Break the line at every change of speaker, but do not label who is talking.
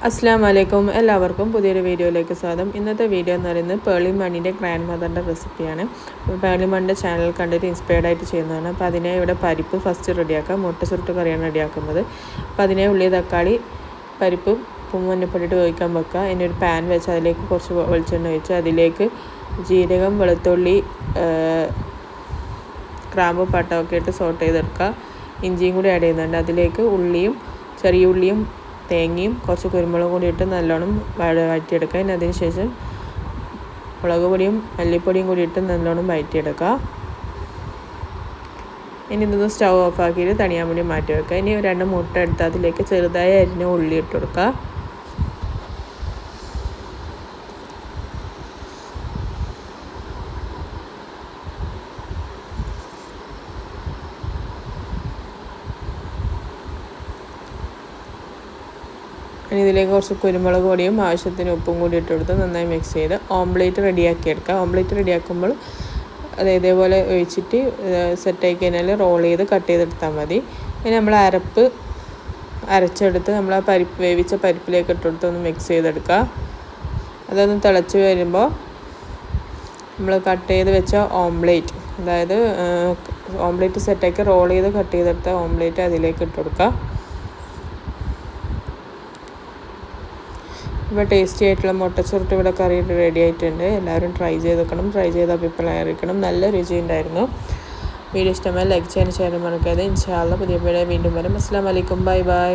അസ്സലാമു അലൈക്കും എല്ലാവർക്കും പുതിയൊരു വീഡിയോയിലേക്ക് സ്വാഗതം. ഇന്നത്തെ വീഡിയോ എന്ന് പറയുന്നത് പേളി മണ്ണിൻ്റെ ഗ്രാൻഡ് മദറിൻ്റെ റെസിപ്പിയാണ്. പേളി മണ്ണിൻ്റെ ചാനൽ കണ്ടിട്ട് ഇൻസ്പയർഡ് ആയിട്ട് ചെയ്യുന്നതാണ്. അപ്പോൾ അതിനെ ഇവിടെ പരിപ്പ് ഫസ്റ്റ് റെഡിയാക്കാം. മുട്ട ചുരുട്ട് കറിയാണ് റെഡിയാക്കുന്നത്. അപ്പോൾ അതിനെ ഉള്ളി, തക്കാളി, പരിപ്പും ഉപ്പും മഞ്ഞപ്പൊടിയിട്ട് വേവിക്കാൻ വെക്കുക. ഇനി ഒരു പാൻ വെച്ച് അതിലേക്ക് കുറച്ച് വെളിച്ചെണ്ണ ഒഴിച്ച് അതിലേക്ക് ജീരകം, വെളുത്തുള്ളി, ഗ്രാമ്പു, പട്ട ഒക്കെ ഇട്ട് സോട്ട് ചെയ്തെടുക്കുക. ഇഞ്ചിയും കൂടി ആഡ് ചെയ്യുന്നുണ്ട്. അതിലേക്ക് ഉള്ളിയും ചെറിയ ഉള്ളിയും തേങ്ങയും കുറച്ച് കുരുമുളകും കൂടി ഇട്ട് നല്ലോണം വഴറ്റിയെടുക്കുക. ഇനി അതിന് ശേഷം മുളക് പൊടിയും മല്ലിപ്പൊടിയും കൂടി ഇട്ട് നല്ലോണം വഴറ്റിയെടുക്കുക. ഇനി ഇതൊന്ന് സ്റ്റൗ ഓഫാക്കിയിട്ട് തണിയാൻ വേണ്ടി മാറ്റി വെക്കുക. ഇനി 2 മുട്ട എടുത്ത് അതിലേക്ക് ചെറുതായി അരിഞ്ഞ ഉള്ളി ഇട്ട് കൊടുക്കുക. ഇനി ഇതിലേക്ക് കുറച്ച് കുരുമുളക് പൊടിയും ആവശ്യത്തിന് ഉപ്പും കൂടി ഇട്ട് കൊടുത്ത് നന്നായി മിക്സ് ചെയ്ത് ഓംലേറ്റ് റെഡിയാക്കി എടുക്കുക. ഓംലേറ്റ് റെഡിയാക്കുമ്പോൾ അത് ഇതേപോലെ ഒഴിച്ചിട്ട് സെറ്റായി കഴിഞ്ഞാൽ റോൾ ചെയ്ത് കട്ട് ചെയ്തെടുത്താൽ മതി. ഇനി നമ്മൾ അരച്ചെടുത്ത് നമ്മൾ ആ പരിപ്പ് വേവിച്ച പരിപ്പിലേക്ക് ഇട്ട് കൊടുത്ത് ഒന്ന് മിക്സ് ചെയ്തെടുക്കുക. അതൊന്ന് തിളച്ച് വരുമ്പോൾ നമ്മൾ കട്ട് ചെയ്ത് വെച്ച ഓംലേറ്റ്, അതായത് ഓംലേറ്റ് സെറ്റാക്കി റോൾ ചെയ്ത് കട്ട് ചെയ്തെടുത്ത ഓംലേറ്റ് അതിലേക്ക് ഇട്ട് കൊടുക്കുക. ഇപ്പോൾ ടേസ്റ്റി ആയിട്ടുള്ള മുട്ട ചുരുട്ട് ഇവിടെ കറി റെഡി ആയിട്ടുണ്ട്. എല്ലാവരും ട്രൈ ചെയ്ത് നോക്കണം. ട്രൈ ചെയ്ത അഭിപ്രായം അറിയിക്കണം. നല്ല രുചിയുണ്ടായിരുന്നു. വീഡിയോ ഇഷ്ടമായി ലൈക്ക് ചെയ്യാൻ ഷെയർ മറക്കാതെ. ഇൻഷാ അല്ലാഹ് പുതിയ വീഡിയോ വീണ്ടും വരും. അസ്സലാമു അലൈക്കും. Bye bye.